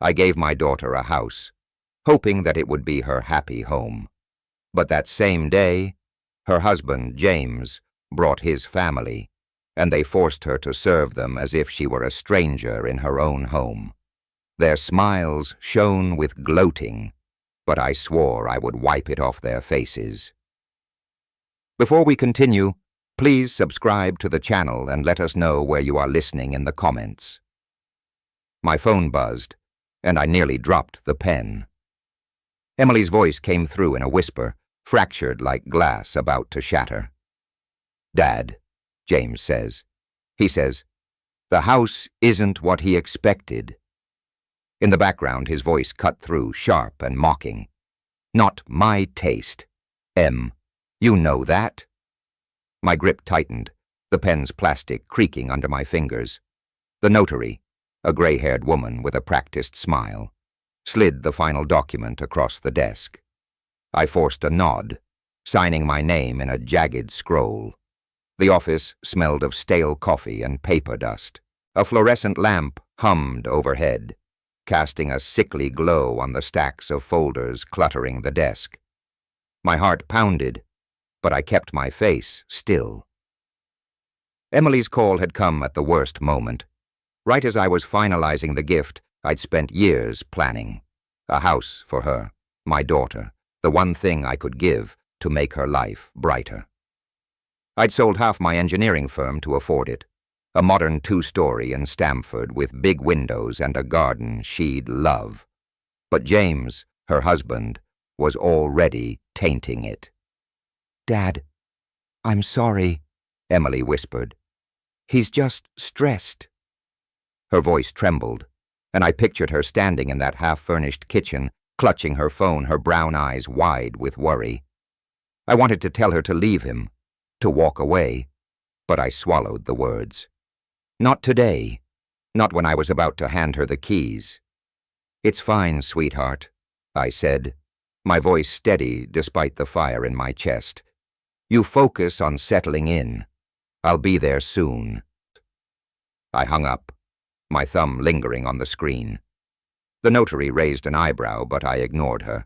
I gave my daughter a house, hoping that it would be her happy home. But that same day, her husband, James, brought his family, and they forced her to serve them as if she were a stranger in her own home. Their smiles shone with gloating, but I swore I would wipe it off their faces. Before we continue, please subscribe to the channel and let us know where you are listening in the comments. My phone buzzed, and I nearly dropped the pen. Emily's voice came through in a whisper, fractured like glass about to shatter. "Dad," James says. He says, "The house isn't what he expected." In the background, his voice cut through, sharp and mocking. "Not my taste. Em, you know that." My grip tightened, the pen's plastic creaking under my fingers. The notary, a gray-haired woman with a practiced smile, slid the final document across the desk. I forced a nod, signing my name in a jagged scroll. The office smelled of stale coffee and paper dust. A fluorescent lamp hummed overhead, casting a sickly glow on the stacks of folders cluttering the desk. My heart pounded, but I kept my face still. Emily's call had come at the worst moment, right as I was finalizing the gift I'd spent years planning. A house for her, my daughter, the one thing I could give to make her life brighter. I'd sold half my engineering firm to afford it, a modern 2-story in Stamford with big windows and a garden she'd love. But James, her husband, was already tainting it. "Dad, I'm sorry," Emily whispered. "He's just stressed." Her voice trembled, and I pictured her standing in that half-furnished kitchen, clutching her phone, her brown eyes wide with worry. I wanted to tell her to leave him, to walk away, but I swallowed the words. Not today, not when I was about to hand her the keys. "It's fine, sweetheart," I said, my voice steady despite the fire in my chest. "You focus on settling in. I'll be there soon." I hung up, my thumb lingering on the screen. The notary raised an eyebrow, but I ignored her,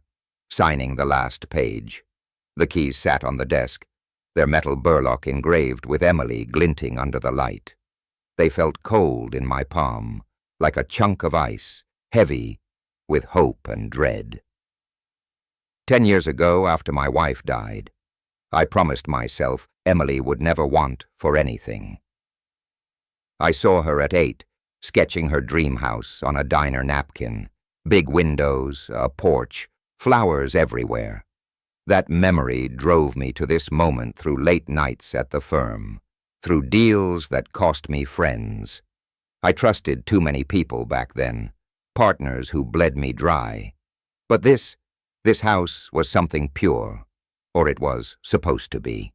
signing the last page. The keys sat on the desk, their metal burlock engraved with Emily glinting under the light. They felt cold in my palm, like a chunk of ice, heavy with hope and dread. 10 years ago, after my wife died, I promised myself Emily would never want for anything. I saw her at 8, sketching her dream house on a diner napkin, big windows, a porch, flowers everywhere. That memory drove me to this moment through late nights at the firm, through deals that cost me friends. I trusted too many people back then, partners who bled me dry. But this house was something pure, or it was supposed to be.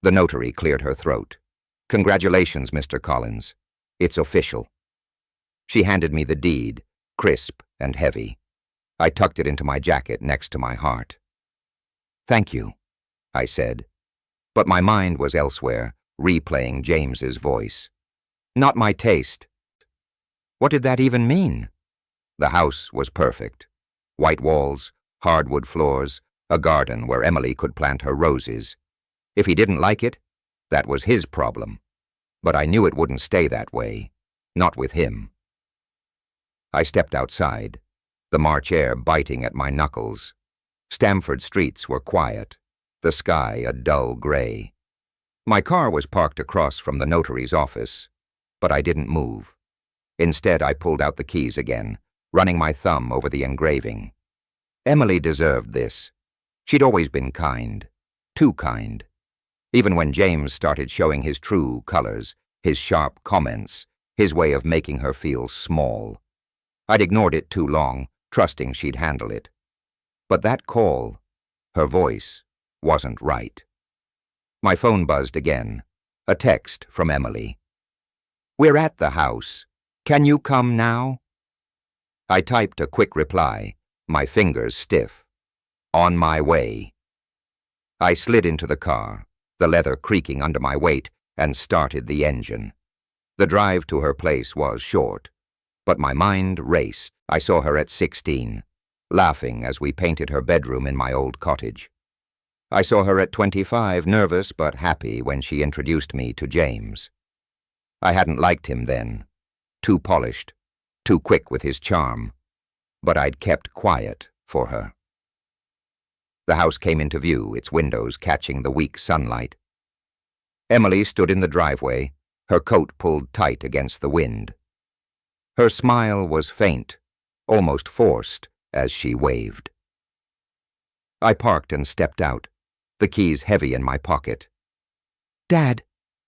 The notary cleared her throat. "Congratulations, Mr. Collins. It's official." She handed me the deed, crisp and heavy. I tucked it into my jacket next to my heart. "Thank you," I said, but my mind was elsewhere, replaying James's voice. "Not my taste." What did that even mean? The house was perfect. White walls, hardwood floors, a garden where Emily could plant her roses. If he didn't like it, that was his problem. But I knew it wouldn't stay that way, not with him. I stepped outside, the March air biting at my knuckles. Stamford streets were quiet, the sky a dull gray. My car was parked across from the notary's office, but I didn't move. Instead, I pulled out the keys again, running my thumb over the engraving. Emily deserved this. She'd always been kind, too kind. Even when James started showing his true colors, his sharp comments, his way of making her feel small. I'd ignored it too long, trusting she'd handle it. But that call, her voice, wasn't right. My phone buzzed again, a text from Emily. "We're at the house. Can you come now?" I typed a quick reply, my fingers stiff. "On my way." I slid into the car, the leather creaking under my weight, and started the engine. The drive to her place was short, but my mind raced. I saw her at 16, laughing as we painted her bedroom in my old cottage. I saw her at 25, nervous but happy when she introduced me to James. I hadn't liked him then. Too polished, too quick with his charm. But I'd kept quiet for her. The house came into view, its windows catching the weak sunlight. Emily stood in the driveway, her coat pulled tight against the wind. Her smile was faint, almost forced, as she waved. I parked and stepped out, the keys heavy in my pocket. "Dad,"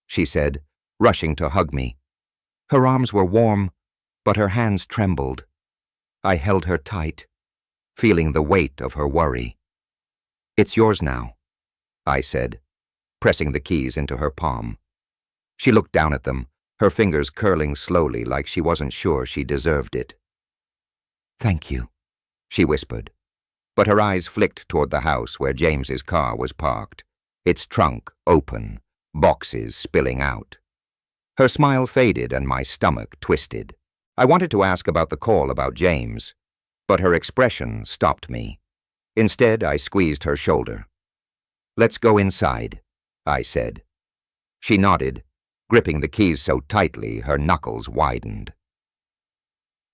she said, rushing to hug me. Her arms were warm, but her hands trembled. I held her tight, feeling the weight of her worry. "It's yours now," I said, pressing the keys into her palm. She looked down at them, her fingers curling slowly like she wasn't sure she deserved it. "Thank you," she whispered, but her eyes flicked toward the house where James's car was parked, its trunk open, boxes spilling out. Her smile faded and my stomach twisted. I wanted to ask about the call about James, but her expression stopped me. Instead, I squeezed her shoulder. "Let's go inside," I said. She nodded, gripping the keys so tightly her knuckles widened.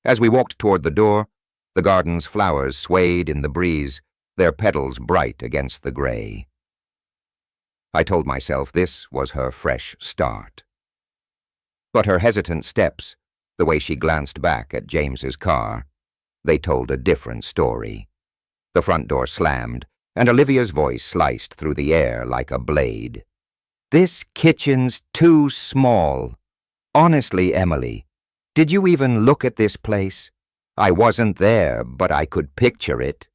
As we walked toward the door, the garden's flowers swayed in the breeze, their petals bright against the gray. I told myself this was her fresh start. But her hesitant steps, the way she glanced back at James's car, they told a different story. The front door slammed, and Olivia's voice sliced through the air like a blade. "This kitchen's too small. Honestly, Emily, did you even look at this place? I wasn't there, but I could picture it."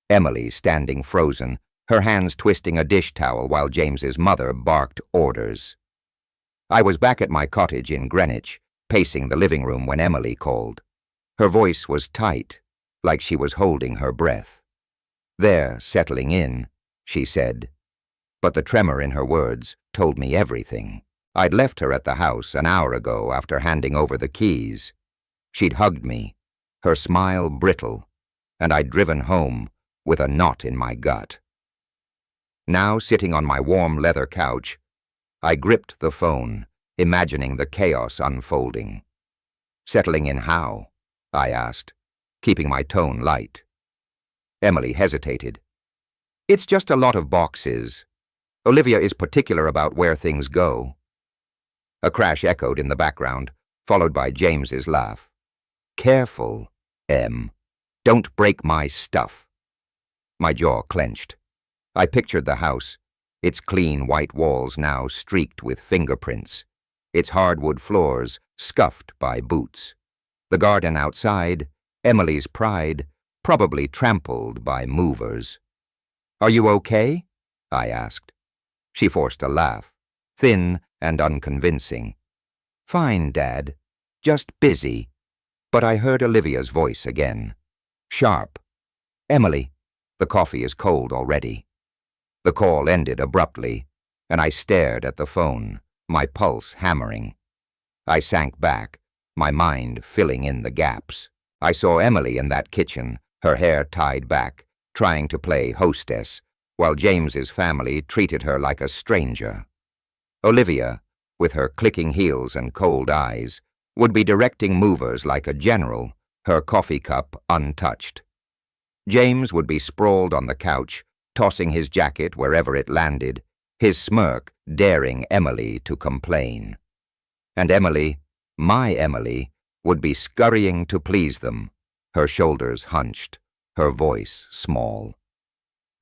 Emily, standing frozen, her hands twisting a dish towel while James's mother barked orders. I was back at my cottage in Greenwich, pacing the living room when Emily called. Her voice was tight, like she was holding her breath. "They're settling in," she said. But the tremor in her words told me everything. I'd left her at the house an hour ago after handing over the keys. She'd hugged me, her smile brittle, and I'd driven home with a knot in my gut. Now, sitting on my warm leather couch, I gripped the phone, imagining the chaos unfolding. "Settling in how?" I asked, keeping my tone light. Emily hesitated. "It's just a lot of boxes. Olivia is particular about where things go." A crash echoed in the background, followed by James's laugh. "Careful, Em. Don't break my stuff." My jaw clenched. I pictured the house, its clean white walls now streaked with fingerprints, its hardwood floors scuffed by boots. The garden outside, Emily's pride, probably trampled by movers. "Are you okay?" I asked. She forced a laugh, thin and unconvincing. "Fine, Dad. Just busy." But I heard Olivia's voice again. Sharp. "Emily, the coffee is cold already." The call ended abruptly, and I stared at the phone, my pulse hammering. I sank back, my mind filling in the gaps. I saw Emily in that kitchen, her hair tied back, trying to play hostess, while James's family treated her like a stranger. Olivia, with her clicking heels and cold eyes, would be directing movers like a general, her coffee cup untouched. James would be sprawled on the couch, tossing his jacket wherever it landed, his smirk daring Emily to complain. And Emily, my Emily, would be scurrying to please them, her shoulders hunched, her voice small.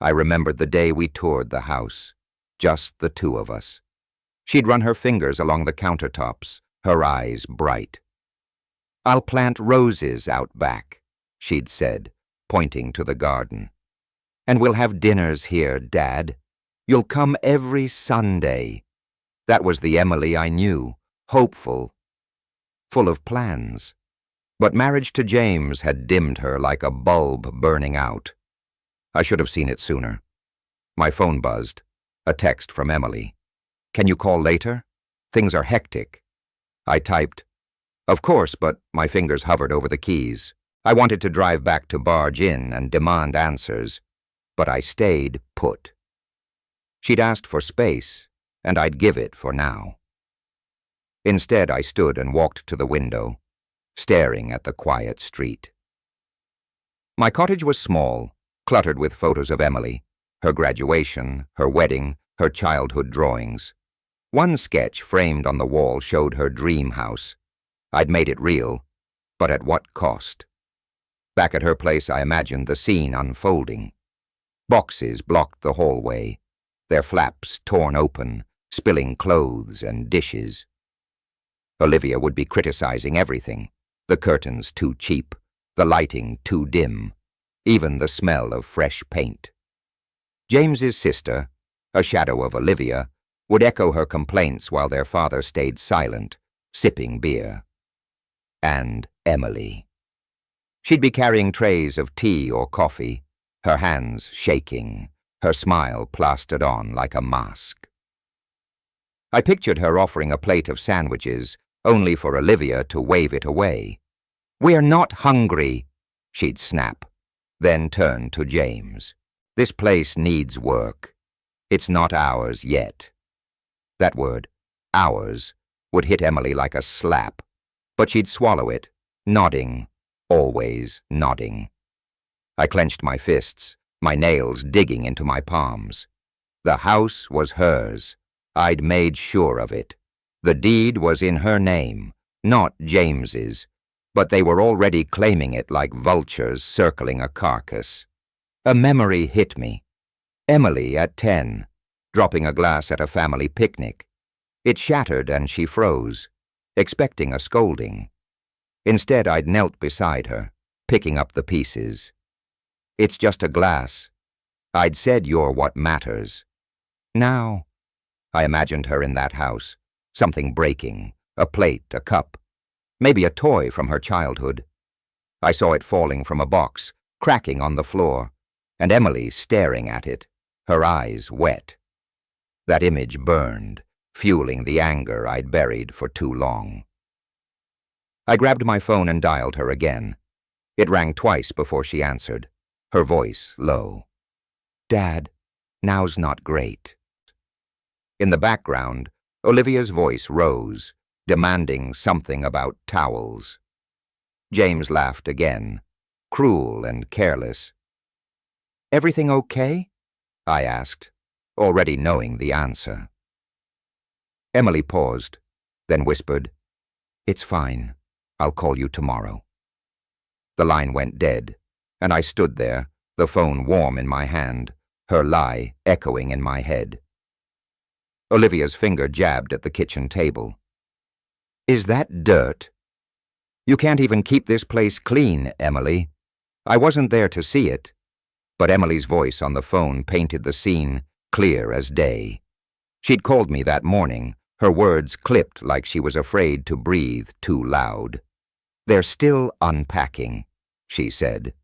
I remembered the day we toured the house, just the two of us. She'd run her fingers along the countertops, her eyes bright. "I'll plant roses out back," she'd said, pointing to the garden. "And we'll have dinners here, Dad. You'll come every Sunday." That was the Emily I knew, hopeful, full of plans. But marriage to James had dimmed her like a bulb burning out. I should have seen it sooner. My phone buzzed, a text from Emily. "Can you call later? Things are hectic." I typed, "Of course," but my fingers hovered over the keys. I wanted to drive back to Barge Inn and demand answers, but I stayed put. She'd asked for space, and I'd give it for now. Instead, I stood and walked to the window, staring at the quiet street. My cottage was small, cluttered with photos of Emily, her graduation, her wedding, her childhood drawings. One sketch framed on the wall showed her dream house. I'd made it real, but at what cost? Back at her place, I imagined the scene unfolding. Boxes blocked the hallway, their flaps torn open, spilling clothes and dishes. Olivia would be criticizing everything, the curtains too cheap, the lighting too dim, even the smell of fresh paint. James's sister, a shadow of Olivia, would echo her complaints while their father stayed silent, sipping beer. And Emily. She'd be carrying trays of tea or coffee, her hands shaking, her smile plastered on like a mask. I pictured her offering a plate of sandwiches, only for Olivia to wave it away. "We're not hungry," she'd snap, then turn to James. "This place needs work. It's not ours yet." That word, ours, would hit Emily like a slap, but she'd swallow it, nodding, always nodding. I clenched my fists, my nails digging into my palms. The house was hers. I'd made sure of it. The deed was in her name, not James's, but they were already claiming it like vultures circling a carcass. A memory hit me. Emily at 10, dropping a glass at a family picnic. It shattered and she froze, expecting a scolding. Instead, I'd knelt beside her, picking up the pieces. "It's just a glass. I'd said you're what matters." Now, I imagined her in that house, something breaking, a plate, a cup, maybe a toy from her childhood. I saw it falling from a box, cracking on the floor, and Emily staring at it, her eyes wet. That image burned, fueling the anger I'd buried for too long. I grabbed my phone and dialed her again. It rang twice before she answered, her voice low. "Dad, now's not great." In the background, Olivia's voice rose, demanding something about towels. James laughed again, cruel and careless. "Everything okay?" I asked, already knowing the answer. Emily paused, then whispered, "It's fine. I'll call you tomorrow." The line went dead, and I stood there, the phone warm in my hand, her lie echoing in my head. Olivia's finger jabbed at the kitchen table. "Is that dirt? You can't even keep this place clean, Emily." I wasn't there to see it, but Emily's voice on the phone painted the scene clear as day. She'd called me that morning, her words clipped like she was afraid to breathe too loud. "They're still unpacking," she said,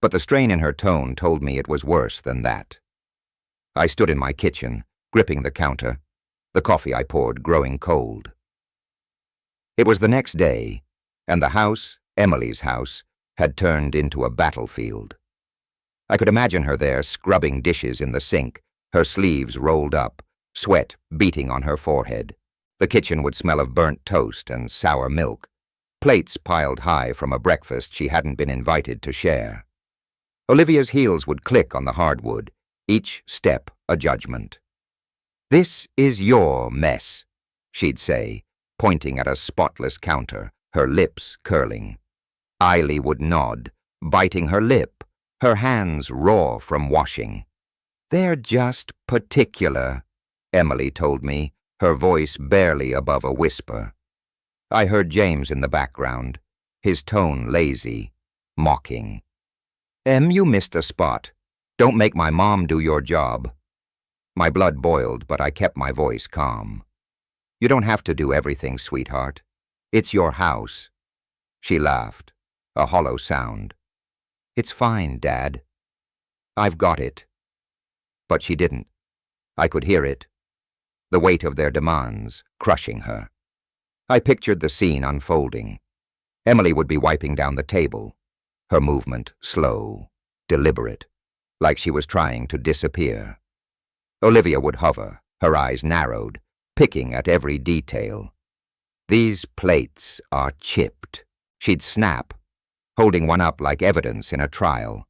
but the strain in her tone told me it was worse than that. I stood in my kitchen, gripping the counter, the coffee I poured growing cold. It was the next day, and the house, Emily's house, had turned into a battlefield. I could imagine her there scrubbing dishes in the sink, her sleeves rolled up, sweat beating on her forehead. The kitchen would smell of burnt toast and sour milk, plates piled high from a breakfast she hadn't been invited to share. Olivia's heels would click on the hardwood, each step a judgment. "This is your mess," she'd say, pointing at a spotless counter, her lips curling. Eily would nod, biting her lip, her hands raw from washing. "They're just particular," Emily told me, her voice barely above a whisper. I heard James in the background, his tone lazy, mocking. "Em, you missed a spot. Don't make my mom do your job." My blood boiled, but I kept my voice calm. "You don't have to do everything, sweetheart. It's your house." She laughed, a hollow sound. "It's fine, Dad. I've got it." But she didn't. I could hear it, the weight of their demands crushing her. I pictured the scene unfolding. Emily would be wiping down the table, her movement slow, deliberate, like she was trying to disappear. Olivia would hover, her eyes narrowed, picking at every detail. "These plates are chipped." She'd snap, holding one up like evidence in a trial.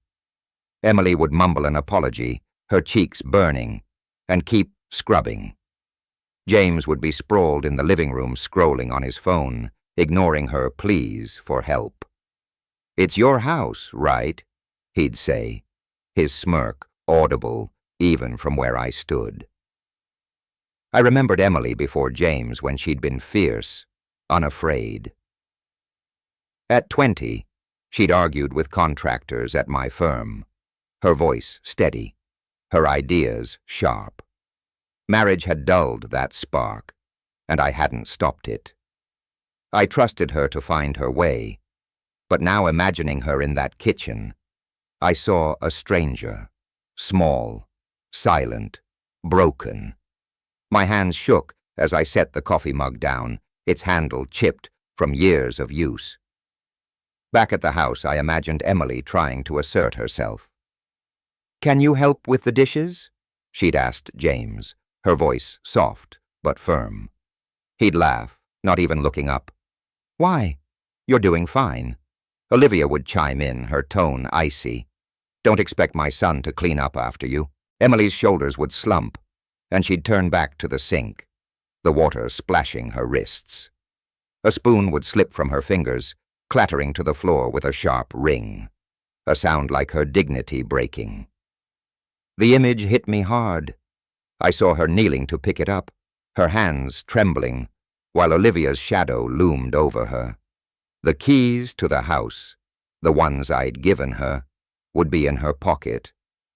Emily would mumble an apology, her cheeks burning, and keep scrubbing. James would be sprawled in the living room scrolling on his phone, ignoring her pleas for help. "It's your house, right?" he'd say, his smirk audible even from where I stood. I remembered Emily before James when she'd been fierce, unafraid. At 20, she'd argued with contractors at my firm, her voice steady, her ideas sharp. Marriage had dulled that spark, and I hadn't stopped it. I trusted her to find her way, but now imagining her in that kitchen, I saw a stranger, small, silent, broken. My hands shook as I set the coffee mug down, its handle chipped from years of use. Back at the house, I imagined Emily trying to assert herself. "Can you help with the dishes?" she'd asked James, her voice soft but firm. He'd laugh, not even looking up. "Why? You're doing fine." Olivia would chime in, her tone icy. "Don't expect my son to clean up after you." Emily's shoulders would slump, and she'd turn back to the sink, the water splashing her wrists. A spoon would slip from her fingers, clattering to the floor with a sharp ring, a sound like her dignity breaking. The image hit me hard. I saw her kneeling to pick it up, her hands trembling, while Olivia's shadow loomed over her. The keys to the house, the ones I'd given her, would be in her pocket,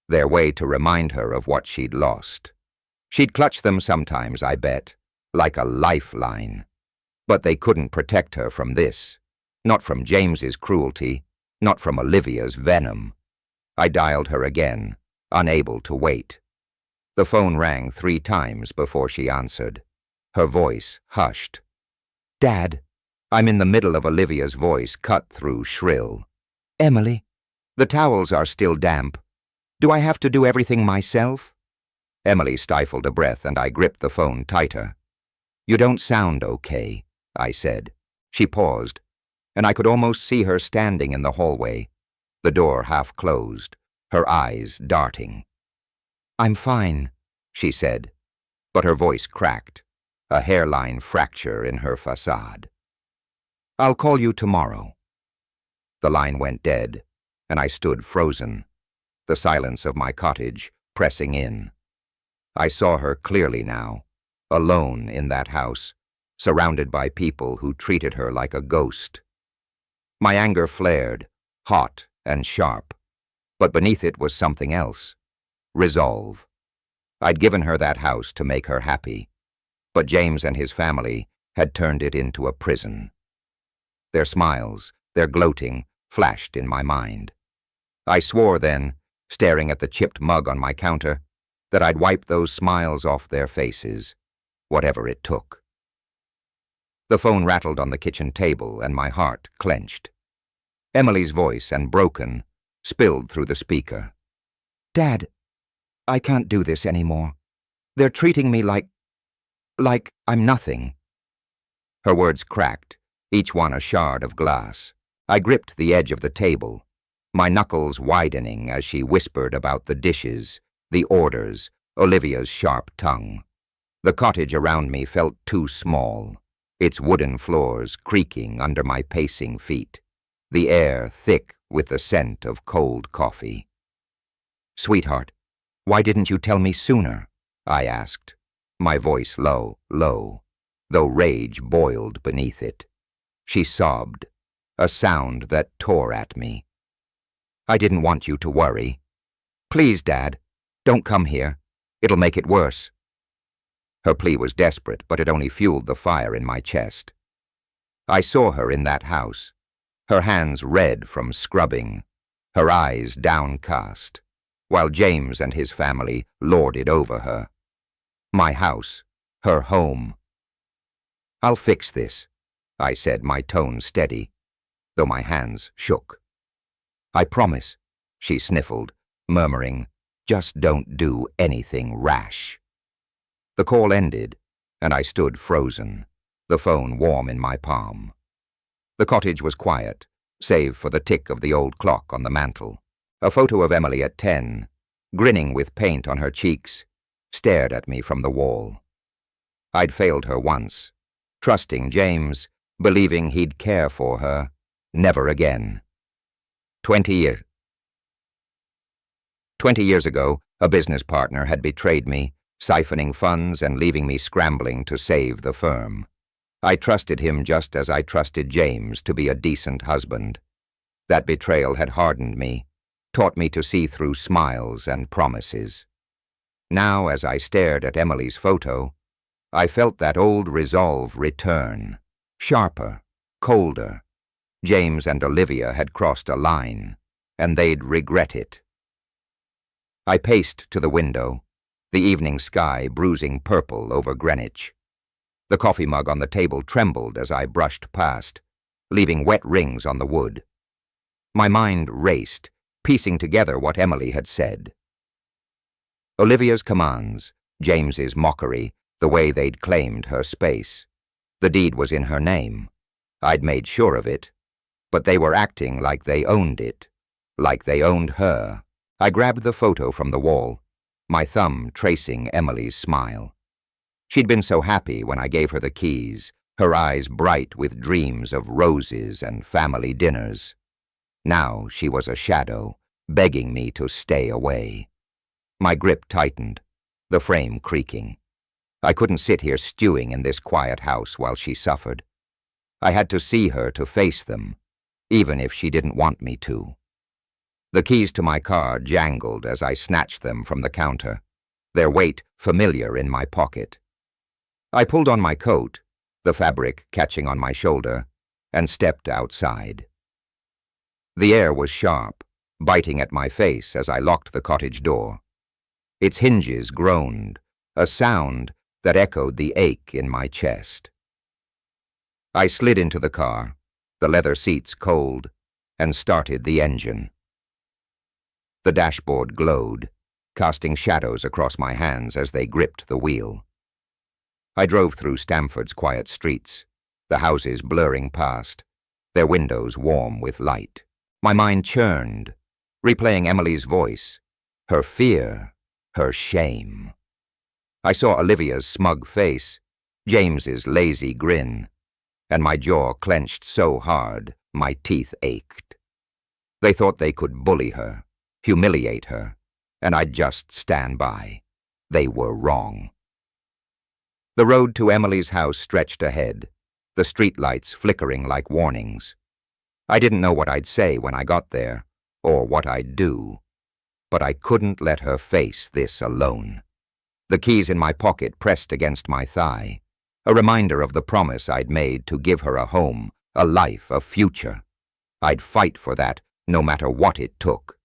their way to remind her of what she'd lost. She'd clutch them sometimes, I bet, like a lifeline. But they couldn't protect her from this, not from James's cruelty, not from Olivia's venom. I dialed her again, unable to wait. The phone rang 3 times before she answered. Her voice hushed. "Dad." I'm in the middle of Olivia's voice, cut through shrill. "Emily, the towels are still damp. Do I have to do everything myself?" Emily stifled a breath and I gripped the phone tighter. "You don't sound okay," I said. She paused, and I could almost see her standing in the hallway, the door half closed, her eyes darting. "I'm fine," she said, but her voice cracked, a hairline fracture in her facade. "I'll call you tomorrow." The line went dead, and I stood frozen, the silence of my cottage pressing in. I saw her clearly now, alone in that house, surrounded by people who treated her like a ghost. My anger flared, hot and sharp, but beneath it was something else. Resolve. I'd given her that house to make her happy, but James and his family had turned it into a prison. Their smiles, their gloating, flashed in my mind. I swore then, staring at the chipped mug on my counter, that I'd wipe those smiles off their faces, whatever it took. The phone rattled on the kitchen table and my heart clenched. Emily's voice, and broken, spilled through the speaker. "Dad, I can't do this anymore. They're treating me like I'm nothing." Her words cracked, each one a shard of glass. I gripped the edge of the table, my knuckles widening as she whispered about the dishes, the orders, Olivia's sharp tongue. The cottage around me felt too small, its wooden floors creaking under my pacing feet, the air thick with the scent of cold coffee. "Sweetheart, why didn't you tell me sooner?" I asked, my voice low, though rage boiled beneath it. She sobbed, a sound that tore at me. "I didn't want you to worry. Please, Dad, don't come here. It'll make it worse." Her plea was desperate, but it only fueled the fire in my chest. I saw her in that house, her hands red from scrubbing, her eyes downcast, while James and his family lorded over her. My house, her home. "I'll fix this," I said, my tone steady, though my hands shook. "I promise," she sniffled, murmuring, "just don't do anything rash." The call ended, and I stood frozen, the phone warm in my palm. The cottage was quiet, save for the tick of the old clock on the mantel. A photo of Emily at 10, grinning with paint on her cheeks, stared at me from the wall. I'd failed her once, trusting James, believing he'd care for her. Never again. 20 years ago, a business partner had betrayed me, siphoning funds and leaving me scrambling to save the firm. I trusted him just as I trusted James to be a decent husband. That betrayal had hardened me, taught me to see through smiles and promises. Now, as I stared at Emily's photo, I felt that old resolve return, sharper, colder. James and Olivia had crossed a line, and they'd regret it. I paced to the window, the evening sky bruising purple over Greenwich. The coffee mug on the table trembled as I brushed past, leaving wet rings on the wood. My mind raced, piecing together what Emily had said. Olivia's commands, James's mockery, the way they'd claimed her space. The deed was in her name. I'd made sure of it. But they were acting like they owned it, like they owned her. I grabbed the photo from the wall, my thumb tracing Emily's smile. She'd been so happy when I gave her the keys, her eyes bright with dreams of roses and family dinners. Now she was a shadow, begging me to stay away. My grip tightened, the frame creaking. I couldn't sit here stewing in this quiet house while she suffered. I had to see her to face them, even if she didn't want me to. The keys to my car jangled as I snatched them from the counter, their weight familiar in my pocket. I pulled on my coat, the fabric catching on my shoulder, and stepped outside. The air was sharp, biting at my face as I locked the cottage door. Its hinges groaned, a sound that echoed the ache in my chest. I slid into the car, the leather seats cold, and started the engine. The dashboard glowed, casting shadows across my hands as they gripped the wheel. I drove through Stamford's quiet streets, the houses blurring past, their windows warm with light. My mind churned, replaying Emily's voice, her fear, her shame. I saw Olivia's smug face, James's lazy grin, and my jaw clenched so hard my teeth ached. They thought they could bully her, humiliate her, and I'd just stand by. They were wrong. The road to Emily's house stretched ahead, the streetlights flickering like warnings. I didn't know what I'd say when I got there, or what I'd do, but I couldn't let her face this alone. The keys in my pocket pressed against my thigh, a reminder of the promise I'd made to give her a home, a life, a future. I'd fight for that, no matter what it took.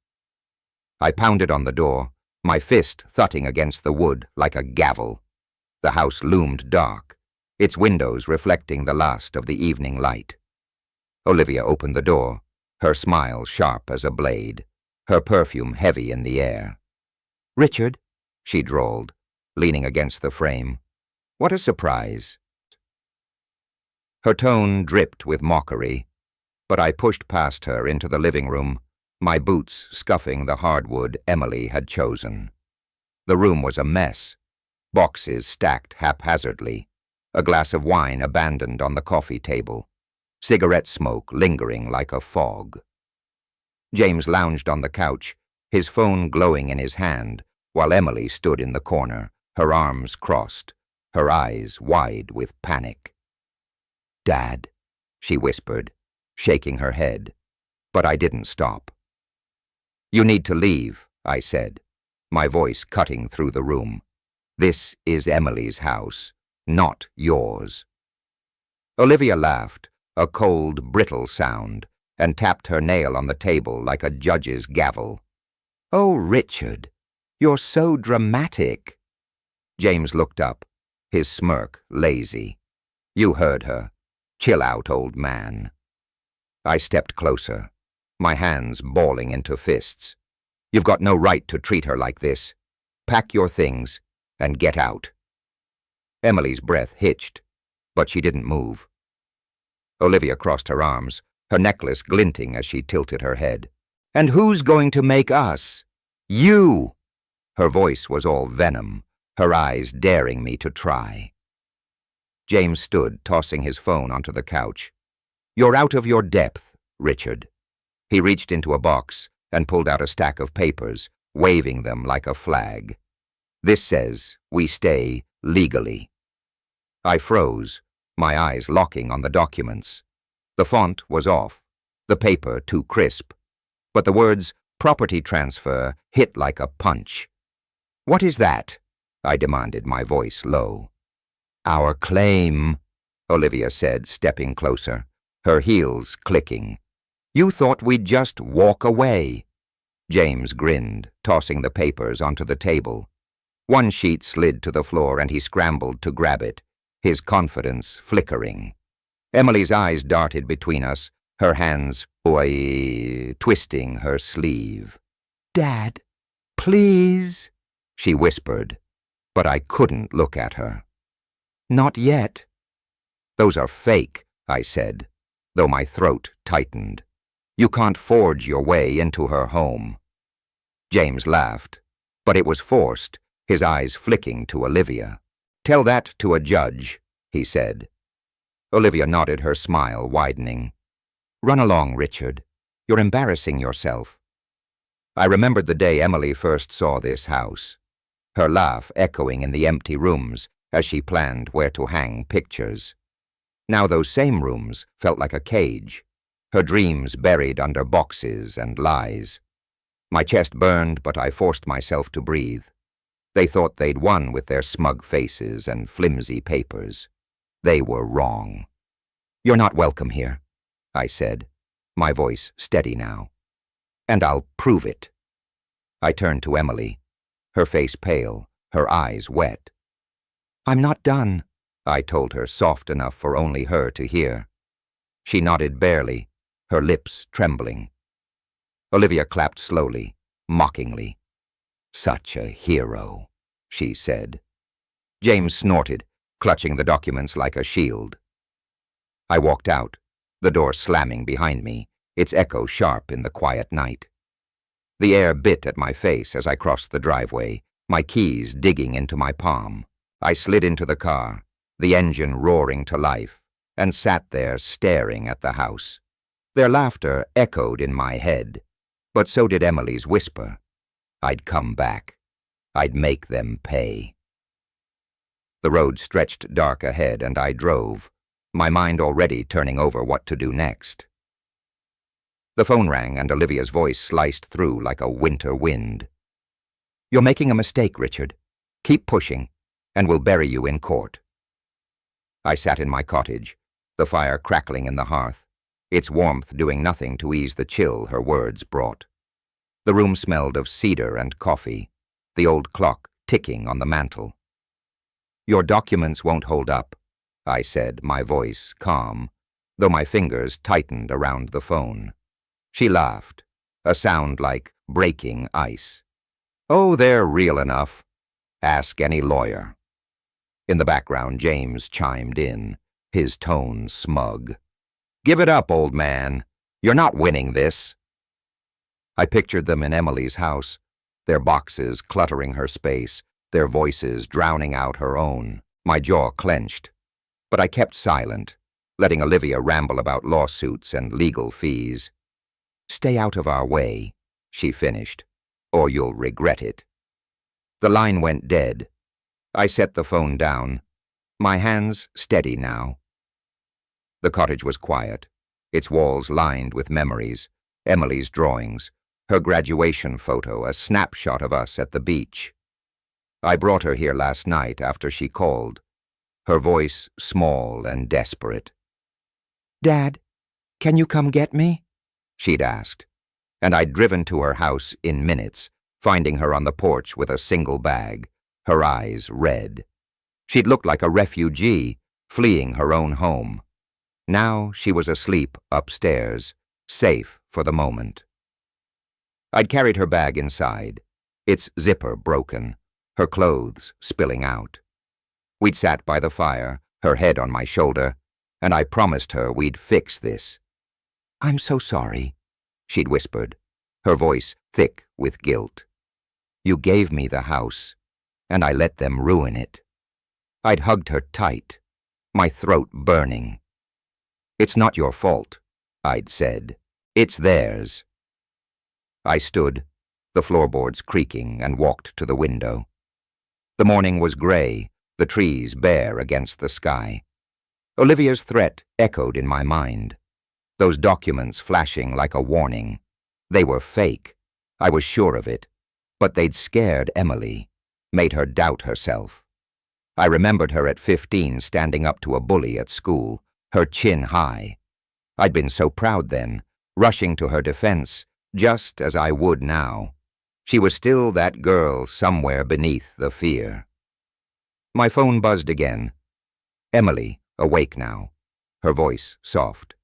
I pounded on the door, my fist thudding against the wood like a gavel. The house loomed dark, its windows reflecting the last of the evening light. Olivia opened the door, her smile sharp as a blade, her perfume heavy in the air. "Richard," she drawled, leaning against the frame. "What a surprise." Her tone dripped with mockery, but I pushed past her into the living room, my boots scuffing the hardwood Emily had chosen. The room was a mess, boxes stacked haphazardly, a glass of wine abandoned on the coffee table, cigarette smoke lingering like a fog. James lounged on the couch, his phone glowing in his hand, while Emily stood in the corner, her arms crossed, her eyes wide with panic. "Dad," she whispered, shaking her head, but I didn't stop. "You need to leave," I said, my voice cutting through the room. "This is Emily's house, not yours." Olivia laughed, a cold, brittle sound, and tapped her nail on the table like a judge's gavel. "Oh, Richard, you're so dramatic." James looked up, his smirk lazy. "You heard her. Chill out, old man." I stepped closer, my hands balling into fists. "You've got no right to treat her like this. Pack your things and get out." Emily's breath hitched, but she didn't move. Olivia crossed her arms, her necklace glinting as she tilted her head. "And who's going to make us? You!" Her voice was all venom, her eyes daring me to try. James stood, tossing his phone onto the couch. "You're out of your depth, Richard." He reached into a box and pulled out a stack of papers, waving them like a flag. "This says we stay legally." I froze, my eyes locking on the documents. The font was off, the paper too crisp, but the words property transfer hit like a punch. "What is that?" I demanded, my voice low. "Our claim," Olivia said, stepping closer, her heels clicking. "You thought we'd just walk away." James grinned, tossing the papers onto the table. One sheet slid to the floor and he scrambled to grab it, his confidence flickering. Emily's eyes darted between us, her hands twisting her sleeve. "Dad, please," she whispered, but I couldn't look at her. "Not yet." "Those are fake," I said, though my throat tightened. "You can't forge your way into her home." James laughed, but it was forced, his eyes flicking to Olivia. "Tell that to a judge," he said. Olivia nodded, her smile widening. "Run along, Richard. You're embarrassing yourself." I remembered the day Emily first saw this house, her laugh echoing in the empty rooms as she planned where to hang pictures. Now those same rooms felt like a cage, her dreams buried under boxes and lies. My chest burned, but I forced myself to breathe. They thought they'd won with their smug faces and flimsy papers. They were wrong. "You're not welcome here," I said, my voice steady now. "And I'll prove it." I turned to Emily, her face pale, her eyes wet. "I'm not done," I told her, soft enough for only her to hear. She nodded barely, her lips trembling. Olivia clapped slowly, mockingly. "Such a hero," she said. James snorted, clutching the documents like a shield. I walked out, the door slamming behind me, its echo sharp in the quiet night. The air bit at my face as I crossed the driveway, my keys digging into my palm. I slid into the car, the engine roaring to life, and sat there staring at the house. Their laughter echoed in my head, but so did Emily's whisper. I'd come back. I'd make them pay. The road stretched dark ahead, and I drove, my mind already turning over what to do next. The phone rang, and Olivia's voice sliced through like a winter wind. "You're making a mistake, Richard. Keep pushing, and we'll bury you in court." I sat in my cottage, the fire crackling in the hearth, its warmth doing nothing to ease the chill her words brought. The room smelled of cedar and coffee, the old clock ticking on the mantel. "Your documents won't hold up," I said, my voice calm, though my fingers tightened around the phone. She laughed, a sound like breaking ice. "Oh, they're real enough. Ask any lawyer." In the background, James chimed in, his tone smug. "Give it up, old man. You're not winning this." I pictured them in Emily's house, their boxes cluttering her space, their voices drowning out her own. My jaw clenched, but I kept silent, letting Olivia ramble about lawsuits and legal fees. "Stay out of our way," she finished, "or you'll regret it." The line went dead. I set the phone down, my hands steady now. The cottage was quiet, its walls lined with memories, Emily's drawings, her graduation photo, a snapshot of us at the beach. I brought her here last night after she called, her voice small and desperate. "Dad, can you come get me?" she'd asked, and I'd driven to her house in minutes, finding her on the porch with a single bag, her eyes red. She'd looked like a refugee, fleeing her own home. Now she was asleep upstairs, safe for the moment. I'd carried her bag inside, its zipper broken, her clothes spilling out. We'd sat by the fire, her head on my shoulder, and I promised her we'd fix this. "I'm so sorry," she'd whispered, her voice thick with guilt. "You gave me the house, and I let them ruin it." I'd hugged her tight, my throat burning. "It's not your fault," I'd said. "It's theirs." I stood, the floorboards creaking, and walked to the window. The morning was gray, the trees bare against the sky. Olivia's threat echoed in my mind. Those documents flashing like a warning. They were fake, I was sure of it, but they'd scared Emily, made her doubt herself. I remembered her at 15 standing up to a bully at school, her chin high. I'd been so proud then, rushing to her defense, just as I would now. She was still that girl somewhere beneath the fear. My phone buzzed again. Emily, awake now, her voice soft.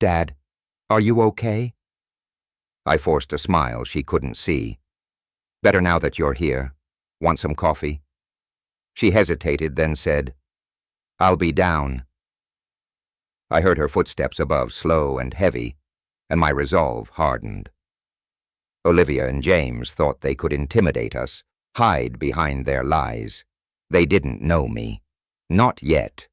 "Dad, are you okay?" I forced a smile she couldn't see. "Better now that you're here. Want some coffee?" She hesitated, then said, "I'll be down." I heard her footsteps above, slow and heavy, and my resolve hardened. Olivia and James thought they could intimidate us, hide behind their lies. They didn't know me. Not yet.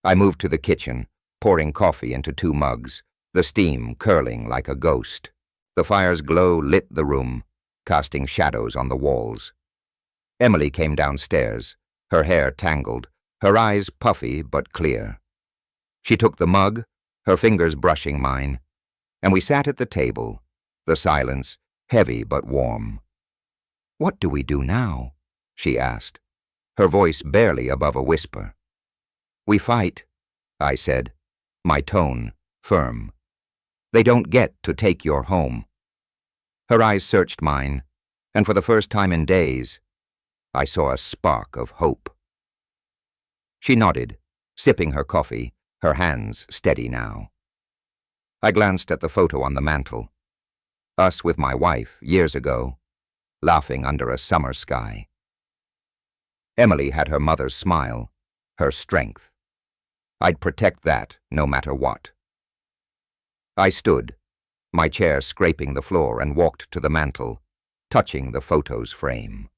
I moved to the kitchen, pouring coffee into 2 mugs, the steam curling like a ghost. The fire's glow lit the room, casting shadows on the walls. Emily came downstairs, her hair tangled, her eyes puffy but clear. She took the mug, her fingers brushing mine, and we sat at the table, the silence heavy but warm. "What do we do now?" she asked, her voice barely above a whisper. "We fight," I said, my tone firm. "They don't get to take your home." Her eyes searched mine, and for the first time in days, I saw a spark of hope. She nodded, sipping her coffee, her hands steady now. I glanced at the photo on the mantel. Us with my wife, years ago, laughing under a summer sky. Emily had her mother's smile, her strength. I'd protect that no matter what. I stood, my chair scraping the floor, and walked to the mantel, touching the photo's frame.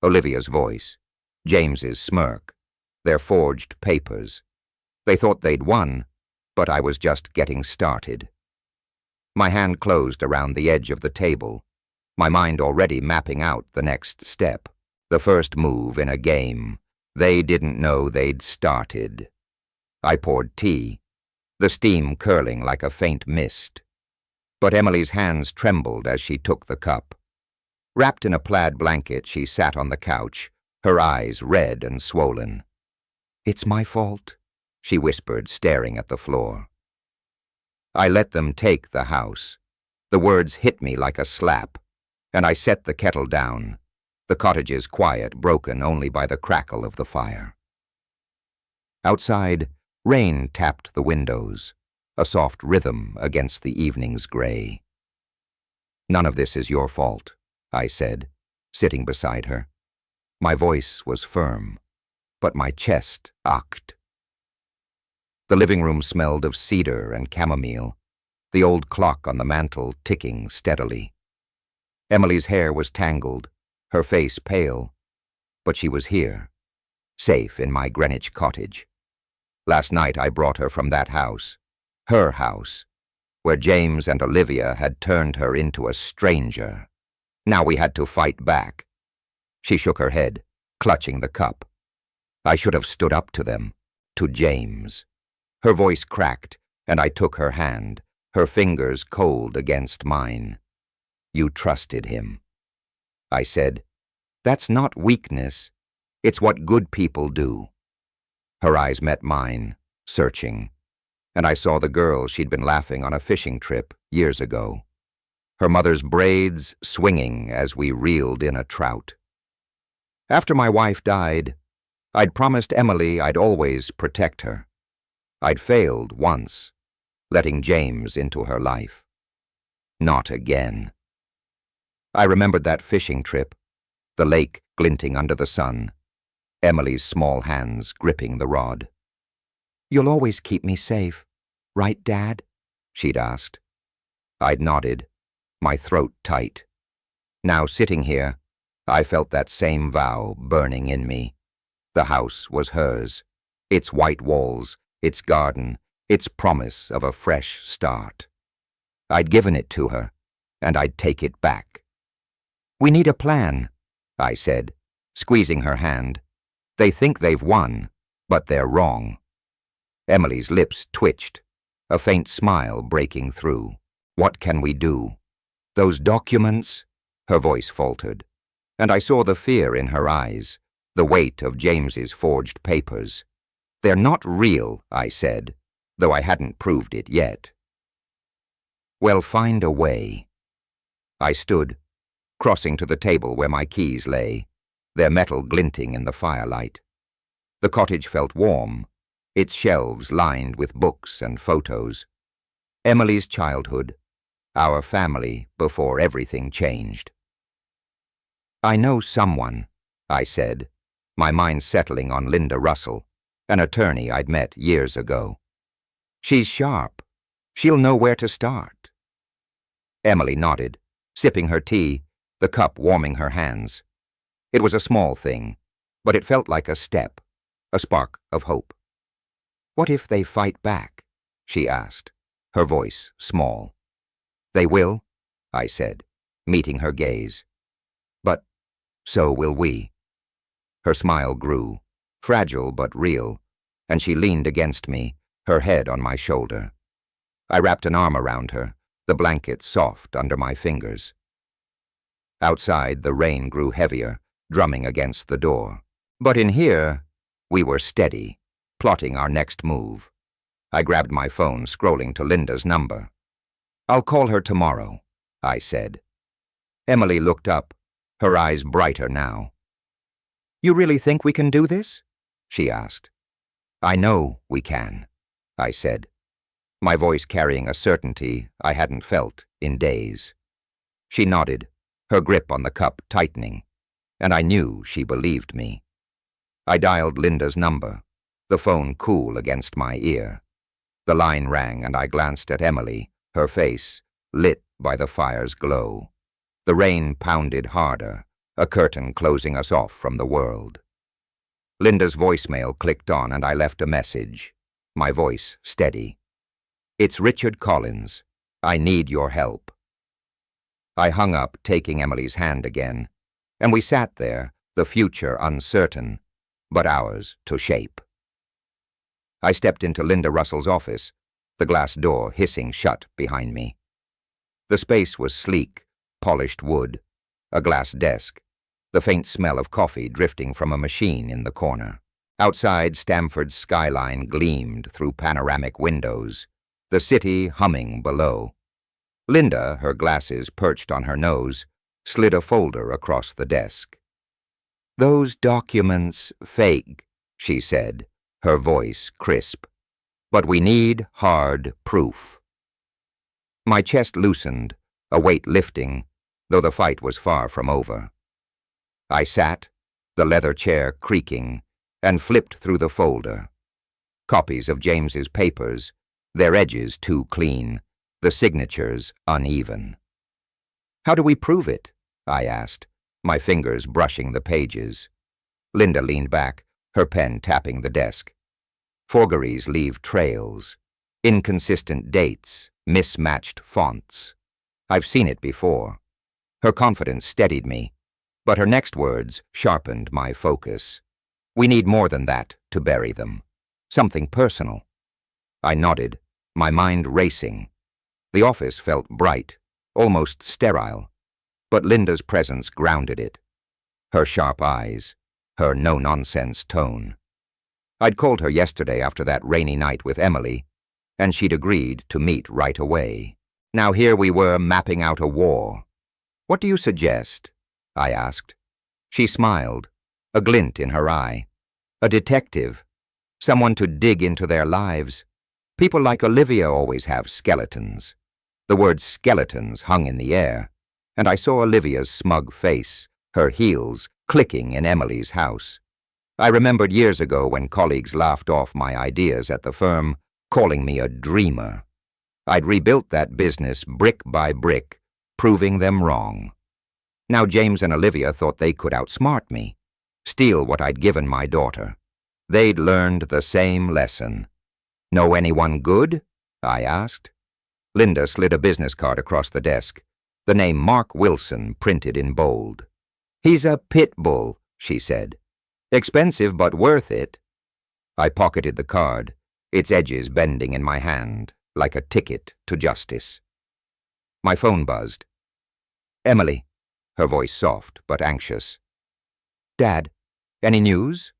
Olivia's voice, James's smirk, their forged papers. They thought they'd won, but I was just getting started. My hand closed around the edge of the table, my mind already mapping out the next step, the first move in a game they didn't know they'd started. I poured tea, the steam curling like a faint mist. But Emily's hands trembled as she took the cup. Wrapped in a plaid blanket, she sat on the couch, her eyes red and swollen. "It's my fault," she whispered, staring at the floor. I let them take the house. The words hit me like a slap, and I set the kettle down, the cottage's quiet broken only by the crackle of the fire. Outside, rain tapped the windows, a soft rhythm against the evening's gray. "None of this is your fault," I said, sitting beside her. My voice was firm, but my chest ached. The living room smelled of cedar and chamomile, the old clock on the mantel ticking steadily. Emily's hair was tangled, her face pale, but she was here, safe in my Greenwich cottage. Last night I brought her from that house, her house, where James and Olivia had turned her into a stranger. Now we had to fight back. She shook her head, clutching the cup. I should have stood up to them, to James. Her voice cracked, and I took her hand, her fingers cold against mine. "You trusted him." I said, "That's not weakness. It's what good people do." Her eyes met mine, searching, and I saw the girl she'd been laughing on a fishing trip years ago. Her mother's braids swinging as we reeled in a trout. After my wife died, I'd promised Emily I'd always protect her. I'd failed once, letting James into her life. Not again. I remembered that fishing trip, the lake glinting under the sun, Emily's small hands gripping the rod. "You'll always keep me safe, right, Dad?" she'd asked. I'd nodded, my throat tight. Now sitting here, I felt that same vow burning in me. The house was hers, its white walls, its garden, its promise of a fresh start. I'd given it to her, and I'd take it back. "We need a plan," I said, squeezing her hand. "They think they've won, but they're wrong." Emily's lips twitched, a faint smile breaking through. "What can we do?" "Those documents?" Her voice faltered, and I saw the fear in her eyes, the weight of James's forged papers. "They're not real," I said, though I hadn't proved it yet. "Well, find a way." I stood, crossing to the table where my keys lay, their metal glinting in the firelight. The cottage felt warm, its shelves lined with books and photos. Emily's childhood, our family before everything changed. "I know someone," I said, my mind settling on Linda Russell, an attorney I'd met years ago. "She's sharp. She'll know where to start." Emily nodded, sipping her tea, the cup warming her hands. It was a small thing, but it felt like a step, a spark of hope. "What if they fight back?" she asked, her voice small. "They will," I said, meeting her gaze. "But so will we." Her smile grew, fragile but real, and she leaned against me, her head on my shoulder. I wrapped an arm around her, the blanket soft under my fingers. Outside, the rain grew heavier, drumming against the door. But in here, we were steady, plotting our next move. I grabbed my phone, scrolling to Linda's number. "I'll call her tomorrow," I said. Emily looked up, her eyes brighter now. "You really think we can do this?" she asked. "I know we can," I said, my voice carrying a certainty I hadn't felt in days. She nodded, her grip on the cup tightening, and I knew she believed me. I dialed Linda's number, the phone cool against my ear. The line rang and I glanced at Emily, her face lit by the fire's glow. The rain pounded harder, a curtain closing us off from the world. Linda's voicemail clicked on and I left a message, my voice steady. "It's Richard Collins. I need your help." I hung up, taking Emily's hand again, and we sat there, the future uncertain, but ours to shape. I stepped into Linda Russell's office, the glass door hissing shut behind me. The space was sleek, polished wood, a glass desk, the faint smell of coffee drifting from a machine in the corner. Outside, Stamford's skyline gleamed through panoramic windows, the city humming below. Linda, her glasses perched on her nose, slid a folder across the desk. "Those documents fake," she said, her voice crisp. "But we need hard proof." My chest loosened, a weight lifting, though the fight was far from over. I sat, the leather chair creaking, and flipped through the folder. Copies of James's papers, their edges too clean, the signatures uneven. "How do we prove it?" I asked, my fingers brushing the pages. Linda leaned back, her pen tapping the desk. "Forgeries leave trails, inconsistent dates, mismatched fonts. I've seen it before." Her confidence steadied me, but her next words sharpened my focus. "We need more than that to bury them. Something personal." I nodded, my mind racing. The office felt bright, almost sterile, but Linda's presence grounded it. Her sharp eyes, her no-nonsense tone. I'd called her yesterday after that rainy night with Emily, and she'd agreed to meet right away. Now here we were mapping out a war. "What do you suggest?" I asked. She smiled, a glint in her eye. "A detective, someone to dig into their lives, People like Olivia always have skeletons. The word skeletons hung in the air, and I saw Olivia's smug face, her heels clicking in Emily's house. I remembered years ago when colleagues laughed off my ideas at the firm, calling me a dreamer. I'd rebuilt that business brick by brick, proving them wrong. Now James and Olivia thought they could outsmart me, steal what I'd given my daughter. They'd learned the same lesson. Know anyone good? I asked. Linda slid a business card across the desk, the name Mark Wilson printed in bold. He's a pit bull, she said. Expensive but worth it. I pocketed the card, its edges bending in my hand, like a ticket to justice. My phone buzzed. Emily, her voice soft but anxious. Dad, any news?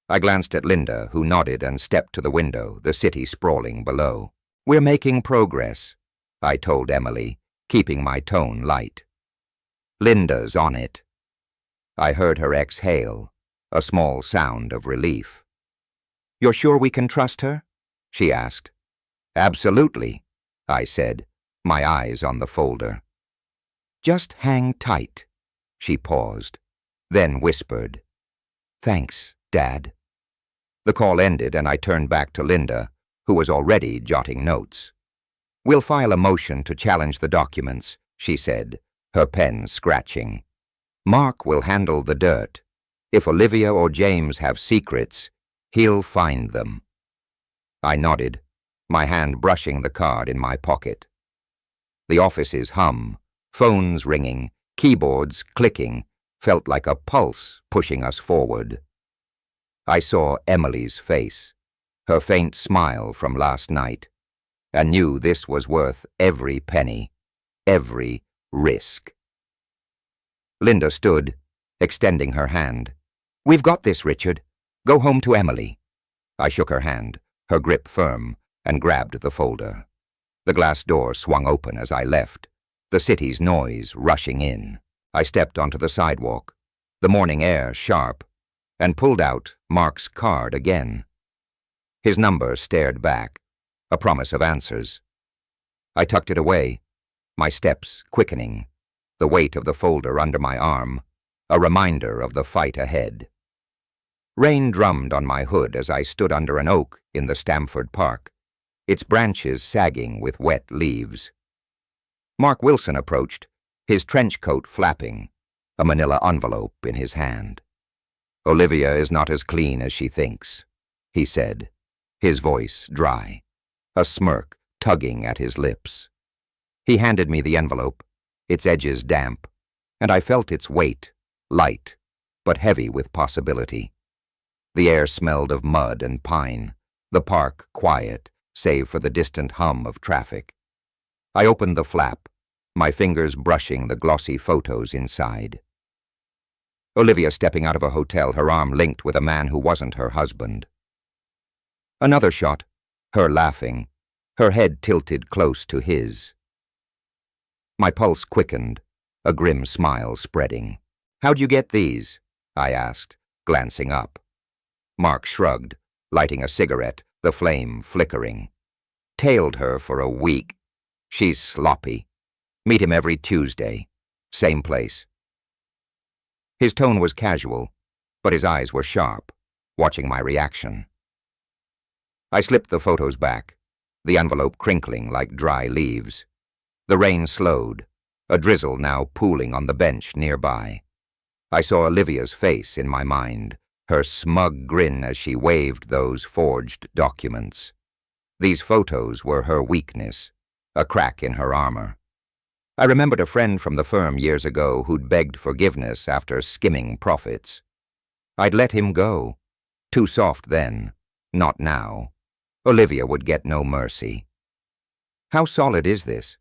I glanced at Linda, who nodded and stepped to the window, the city sprawling below. We're making progress, I told Emily, keeping my tone light. Linda's on it. I heard her exhale, a small sound of relief. You're sure we can trust her? She asked. Absolutely, I said, my eyes on the folder. Just hang tight, she paused, then whispered. Thanks, Dad. The call ended and I turned back to Linda, who was already jotting notes. We'll file a motion to challenge the documents, she said, her pen scratching. Mark will handle the dirt. If Olivia or James have secrets, he'll find them. I nodded, my hand brushing the card in my pocket. The office's hum, phones ringing, keyboards clicking, felt like a pulse pushing us forward. I saw Emily's face, her faint smile from last night, and knew this was worth every penny, every risk. Linda stood, extending her hand. We've got this, Richard. Go home to Emily. I shook her hand, her grip firm, and grabbed the folder. The glass door swung open as I left, the city's noise rushing in. I stepped onto the sidewalk, the morning air sharp, and pulled out Mark's card again. His number stared back, a promise of answers. I tucked it away, my steps quickening, the weight of the folder under my arm, a reminder of the fight ahead. Rain drummed on my hood as I stood under an oak in the Stamford Park, its branches sagging with wet leaves. Mark Wilson approached, his trench coat flapping, a manila envelope in his hand. Olivia is not as clean as she thinks, he said, his voice dry, a smirk tugging at his lips. He handed me the envelope, its edges damp, and I felt its weight, light, but heavy with possibility. The air smelled of mud and pine, the park quiet, save for the distant hum of traffic. I opened the flap, my fingers brushing the glossy photos inside. Olivia stepping out of a hotel, her arm linked with a man who wasn't her husband. Another shot, her laughing, her head tilted close to his. My pulse quickened, a grim smile spreading. How'd you get these? I asked, glancing up. Mark shrugged, lighting a cigarette, the flame flickering. Tailed her for a week. She's sloppy. Meet him every Tuesday. Same place. His tone was casual, but his eyes were sharp, watching my reaction. I slipped the photos back, the envelope crinkling like dry leaves. The rain slowed, a drizzle now pooling on the bench nearby. I saw Olivia's face in my mind, her smug grin as she waved those forged documents. These photos were her weakness, a crack in her armor. I remembered a friend from the firm years ago who'd begged forgiveness after skimming profits. I'd let him go. Too soft then, not now. Olivia would get no mercy. How solid is this?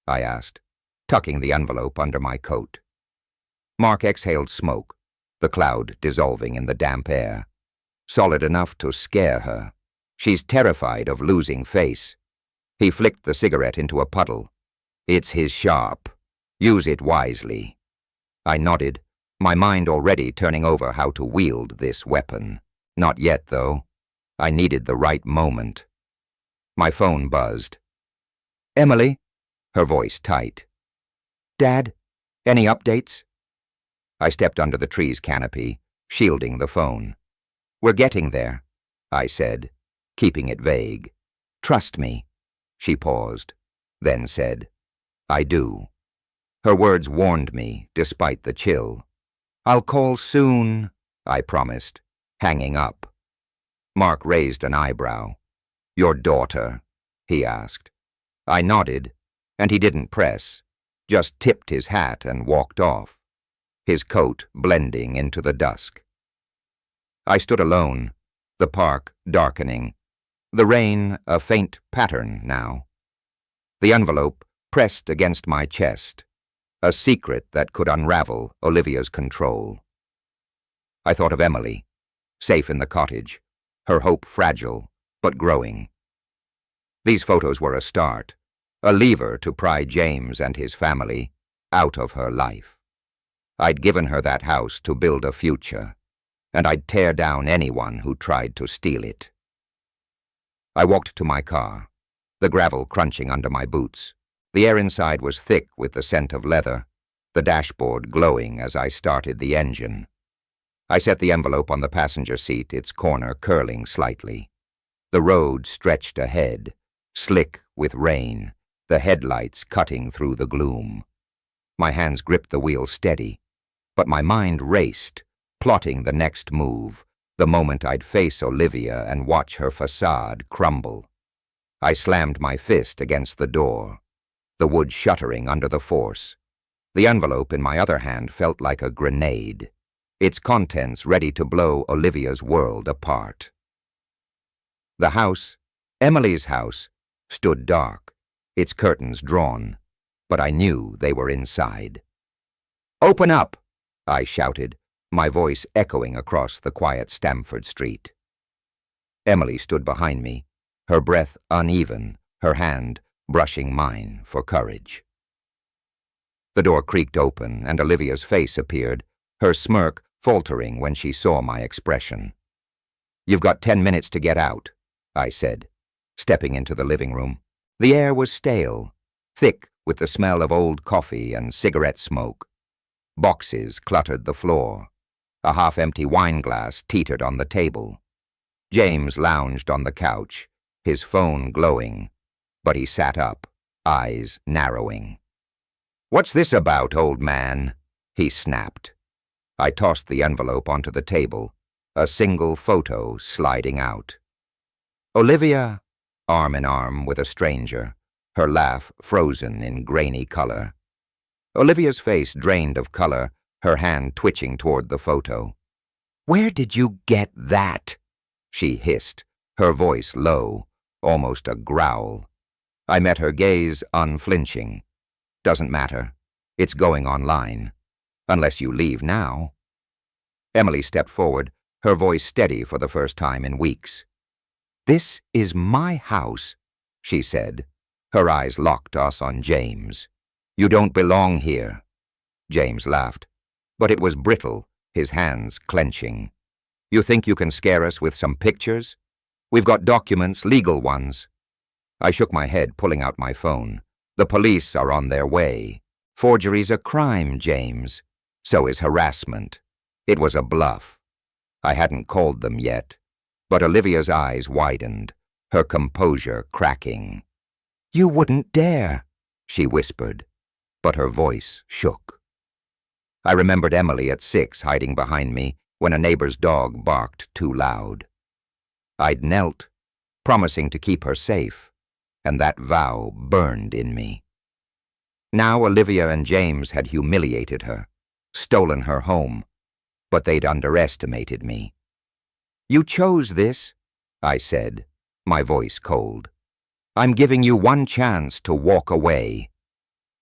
I asked, tucking the envelope under my coat. Mark exhaled smoke, the cloud dissolving in the damp air. Solid enough to scare her. She's terrified of losing face. He flicked the cigarette into a puddle. It's his sharp. Use it wisely. I nodded, my mind already turning over how to wield this weapon. Not yet, though. I needed the right moment. My phone buzzed. "Emily?" Her voice tight. "Dad, any updates?" I stepped under the tree's canopy, shielding the phone. "We're getting there," I said, keeping it vague. "Trust me." She paused, then said, "I do." Her words warned me, despite the chill. "I'll call soon," I promised, hanging up. Mark raised an eyebrow. "Your daughter?" he asked. I nodded, and he didn't press, just tipped his hat and walked off, his coat blending into the dusk. I stood alone, the park darkening, the rain a faint pattern now. The envelope pressed against my chest, a secret that could unravel Olivia's control. I thought of Emily, safe in the cottage, her hope fragile, but growing. These photos were a start, a lever to pry James and his family out of her life. I'd given her that house to build a future, and I'd tear down anyone who tried to steal it. I walked to my car, the gravel crunching under my boots. The air inside was thick with the scent of leather, the dashboard glowing as I started the engine. I set the envelope on the passenger seat, its corner curling slightly. The road stretched ahead, slick with rain, the headlights cutting through the gloom. My hands gripped the wheel steady, but my mind raced, plotting the next move, the moment I'd face Olivia and watch her facade crumble. I slammed my fist against the door, the wood shuttering under the force. The envelope in my other hand felt like a grenade, its contents ready to blow Olivia's world apart. The house, Emily's house, stood dark, its curtains drawn, but I knew they were inside. "Open up!" I shouted, my voice echoing across the quiet Stamford street. Emily stood behind me, her breath uneven, her hand brushing mine for courage. The door creaked open, and Olivia's face appeared, her smirk faltering when she saw my expression. "You've got 10 minutes to get out," I said, stepping into the living room. The air was stale, thick with the smell of old coffee and cigarette smoke. Boxes cluttered the floor. A half-empty wine glass teetered on the table. James lounged on the couch, his phone glowing, but he sat up, eyes narrowing. "What's this about, old man?" he snapped. I tossed the envelope onto the table, a single photo sliding out. Olivia, arm in arm with a stranger, her laugh frozen in grainy color. Olivia's face drained of color, her hand twitching toward the photo. "Where did you get that?" she hissed, her voice low, almost a growl. I met her gaze unflinching. "Doesn't matter. It's going online. Unless you leave now." Emily stepped forward, her voice steady for the first time in weeks. "This is my house," she said. Her eyes locked us on James. "You don't belong here." James laughed, but it was brittle, his hands clenching. "You think you can scare us with some pictures? We've got documents, legal ones." I shook my head, pulling out my phone. "The police are on their way. Forgery's a crime, James. So is harassment." It was a bluff. I hadn't called them yet, but Olivia's eyes widened, her composure cracking. "You wouldn't dare," she whispered, but her voice shook. I remembered Emily at 6 hiding behind me when a neighbor's dog barked too loud. I'd knelt, promising to keep her safe, and that vow burned in me. Now Olivia and James had humiliated her, stolen her home, but they'd underestimated me. "You chose this," I said, my voice cold. "I'm giving you one chance to walk away."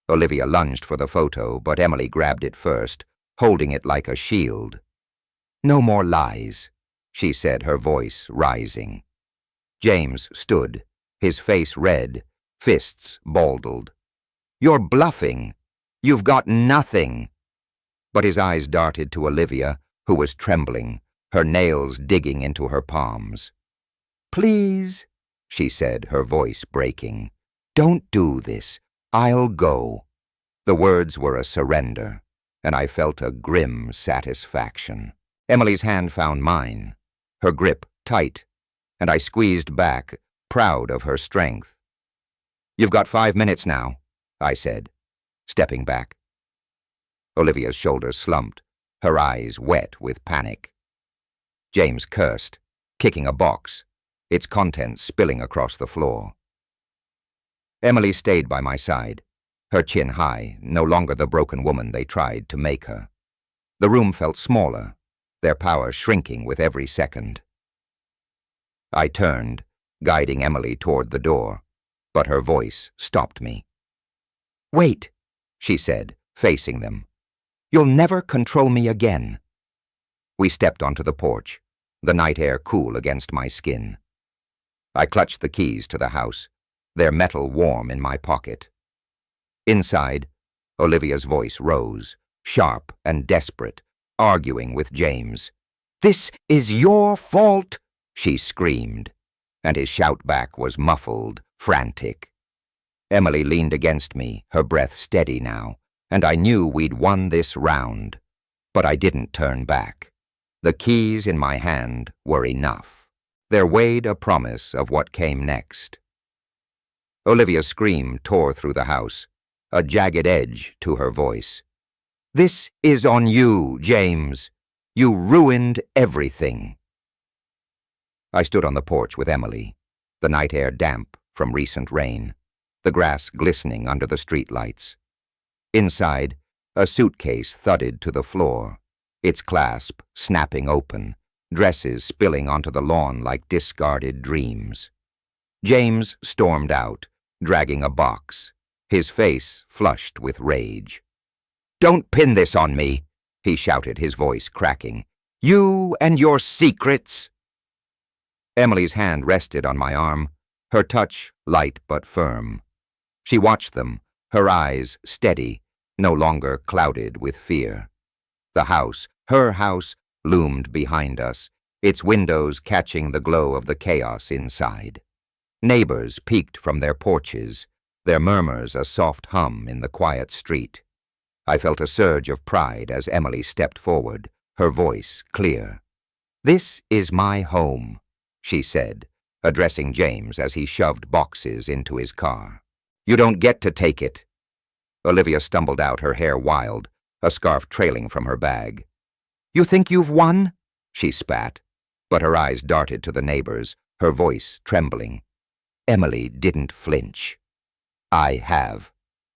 Olivia lunged for the photo, but Emily grabbed it first, holding it like a shield. "No more lies," she said, her voice rising. James stood, his face red, fists baldled. "You're bluffing. You've got nothing." But his eyes darted to Olivia, who was trembling, her nails digging into her palms. "Please," she said, her voice breaking. "Don't do this. I'll go." The words were a surrender, and I felt a grim satisfaction. Emily's hand found mine, her grip tight, and I squeezed back, proud of her strength. "You've got 5 minutes now," I said, stepping back. Olivia's shoulders slumped, her eyes wet with panic. James cursed, kicking a box, its contents spilling across the floor. Emily stayed by my side, her chin high, no longer the broken woman they tried to make her. The room felt smaller, their power shrinking with every second. I turned, guiding Emily toward the door, but her voice stopped me. "Wait," she said, facing them. "You'll never control me again." We stepped onto the porch, the night air cool against my skin. I clutched the keys to the house, their metal warm in my pocket. Inside, Olivia's voice rose, sharp and desperate, arguing with James. "This is your fault," she screamed, and his shout back was muffled, frantic. Emily leaned against me, her breath steady now, and I knew we'd won this round. But I didn't turn back. The keys in my hand were enough. There weighed a promise of what came next. Olivia's scream tore through the house, a jagged edge to her voice. "This is on you, James. You ruined everything." I stood on the porch with Emily, the night air damp from recent rain, the grass glistening under the streetlights. Inside, a suitcase thudded to the floor, its clasp snapping open, dresses spilling onto the lawn like discarded dreams. James stormed out, dragging a box, his face flushed with rage. "Don't pin this on me," he shouted, his voice cracking. "You and your secrets." Emily's hand rested on my arm, her touch light but firm. She watched them, her eyes steady, no longer clouded with fear. The house, her house, loomed behind us, its windows catching the glow of the chaos inside. Neighbors peeked from their porches, their murmurs a soft hum in the quiet street. I felt a surge of pride as Emily stepped forward, her voice clear. "This is my home," she said, addressing James as he shoved boxes into his car. "You don't get to take it." Olivia stumbled out, her hair wild, a scarf trailing from her bag. "You think you've won?" she spat, but her eyes darted to the neighbors, her voice trembling. Emily didn't flinch. "I have,"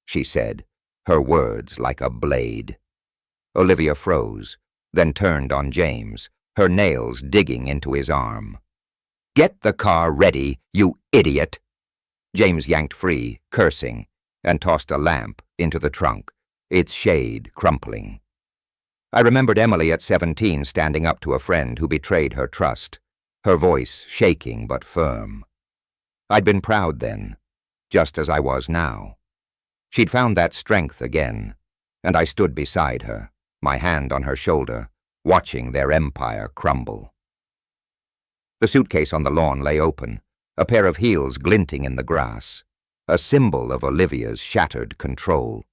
she said, her words like a blade. Olivia froze, then turned on James, her nails digging into his arm. "Get the car ready, you idiot!" James yanked free, cursing, and tossed a lamp into the trunk, its shade crumpling. I remembered Emily at 17 standing up to a friend who betrayed her trust, her voice shaking but firm. I'd been proud then, just as I was now. She'd found that strength again, and I stood beside her, my hand on her shoulder, watching their empire crumble. The suitcase on the lawn lay open, a pair of heels glinting in the grass, a symbol of Olivia's shattered control.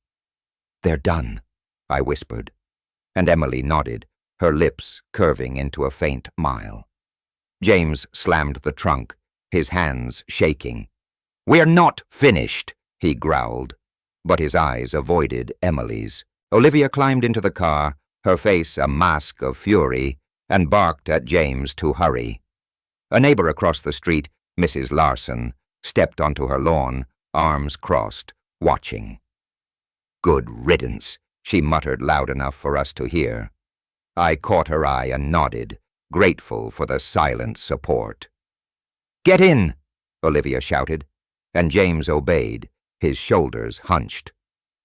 "They're done," I whispered, and Emily nodded, her lips curving into a faint smile. James slammed the trunk, his hands shaking. "We're not finished," he growled, but his eyes avoided Emily's. Olivia climbed into the car, her face a mask of fury, and barked at James to hurry. A neighbor across the street, Mrs. Larson, stepped onto her lawn, arms crossed, watching. "Good riddance," she muttered loud enough for us to hear. I caught her eye and nodded, grateful for the silent support. "Get in!" Olivia shouted, and James obeyed, his shoulders hunched.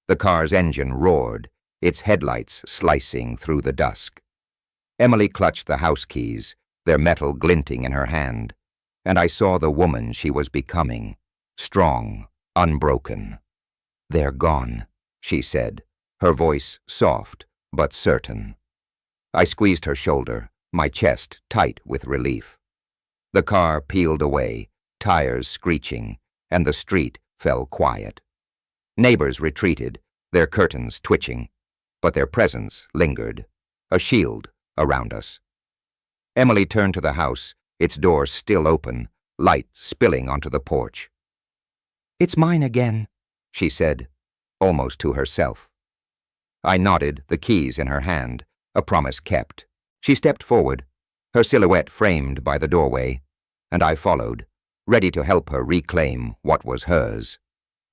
The car's engine roared, its headlights slicing through the dusk. Emily clutched the house keys, their metal glinting in her hand, and I saw the woman she was becoming, strong, unbroken. "They're gone," she said, her voice soft but certain. I squeezed her shoulder, my chest tight with relief. The car peeled away, tires screeching, and the street fell quiet. Neighbors retreated, their curtains twitching, but their presence lingered, a shield around us. Emily turned to the house, its door still open, light spilling onto the porch. "It's mine again," she said, almost to herself. I nodded, the keys in her hand, a promise kept. She stepped forward, her silhouette framed by the doorway, and I followed, ready to help her reclaim what was hers.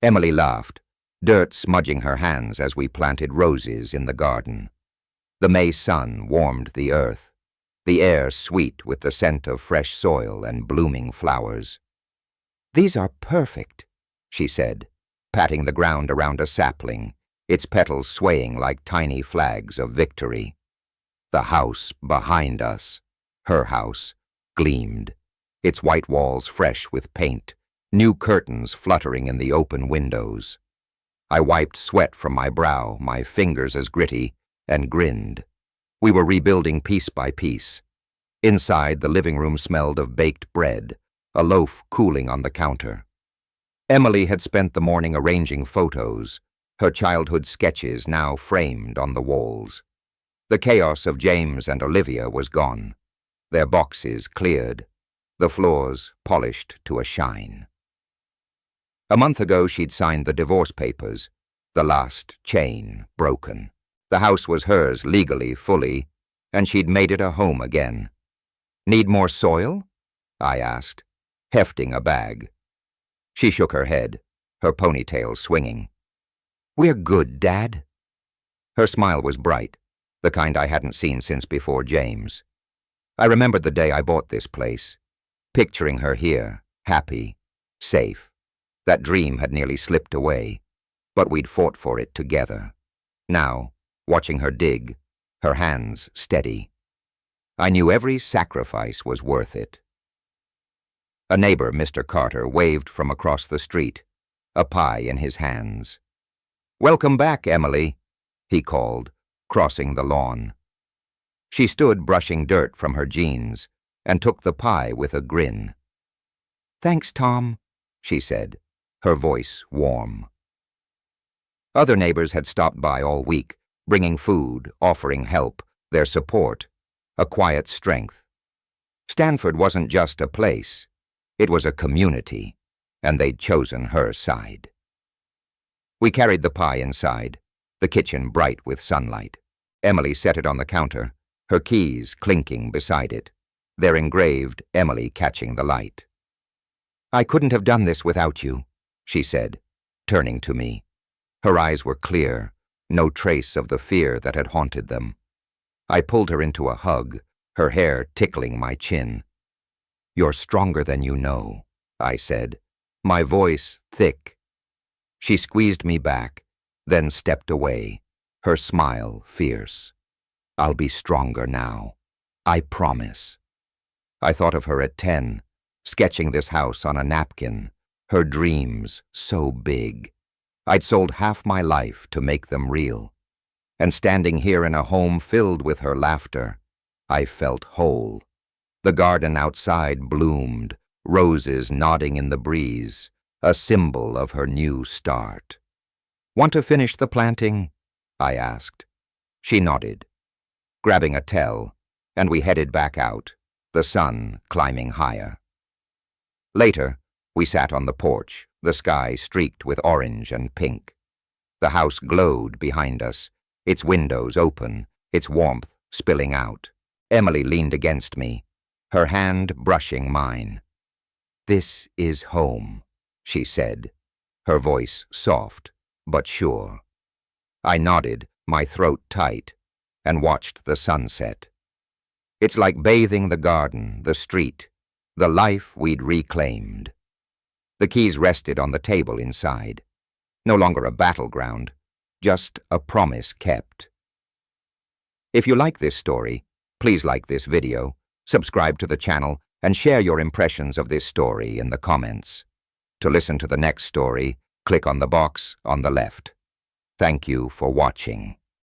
Emily laughed, dirt smudging her hands as we planted roses in the garden. The May sun warmed the earth, the air sweet with the scent of fresh soil and blooming flowers. "These are perfect," she said, patting the ground around a sapling, its petals swaying like tiny flags of victory. The house behind us, her house, gleamed, its white walls fresh with paint, new curtains fluttering in the open windows. I wiped sweat from my brow, my fingers as gritty, and grinned. We were rebuilding piece by piece. Inside, the living room smelled of baked bread, a loaf cooling on the counter. Emily had spent the morning arranging photos, her childhood sketches now framed on the walls. The chaos of James and Olivia was gone, their boxes cleared, the floors polished to a shine. A month ago she'd signed the divorce papers, the last chain broken. The house was hers legally, fully, and she'd made it a home again. "Need more soil?" I asked, hefting a bag. She shook her head, her ponytail swinging. "We're good, Dad." Her smile was bright, the kind I hadn't seen since before James. I remembered the day I bought this place, picturing her here, happy, safe. That dream had nearly slipped away, but we'd fought for it together. Now, watching her dig, her hands steady, I knew every sacrifice was worth it. A neighbor, Mr. Carter, waved from across the street, a pie in his hands. "Welcome back, Emily," he called, crossing the lawn. She stood brushing dirt from her jeans and took the pie with a grin. "Thanks, Tom," she said, her voice warm. Other neighbors had stopped by all week, bringing food, offering help, their support, a quiet strength. Stanford wasn't just a place, it was a community, and they'd chosen her side. We carried the pie inside, the kitchen bright with sunlight. Emily set it on the counter, her keys clinking beside it, their engraved Emily catching the light. "I couldn't have done this without you," she said, turning to me. Her eyes were clear, no trace of the fear that had haunted them. I pulled her into a hug, her hair tickling my chin. "You're stronger than you know," I said, my voice thick. She squeezed me back, then stepped away, her smile fierce. "I'll be stronger now. I promise." I thought of her at 10, sketching this house on a napkin, her dreams so big. I'd sold half my life to make them real. And standing here in a home filled with her laughter, I felt whole. The garden outside bloomed, roses nodding in the breeze, a symbol of her new start. "Want to finish the planting?" I asked. She nodded, grabbing a towel, and we headed back out, the sun climbing higher. Later, we sat on the porch, the sky streaked with orange and pink. The house glowed behind us, its windows open, its warmth spilling out. Emily leaned against me, her hand brushing mine. "This is home," she said, her voice soft but sure. I nodded, my throat tight, and watched the sunset. It's like bathing the garden, the street, the life we'd reclaimed. The keys rested on the table inside. No longer a battleground, just a promise kept. If you like this story, please like this video, subscribe to the channel, and share your impressions of this story in the comments. To listen to the next story, click on the box on the left. Thank you for watching.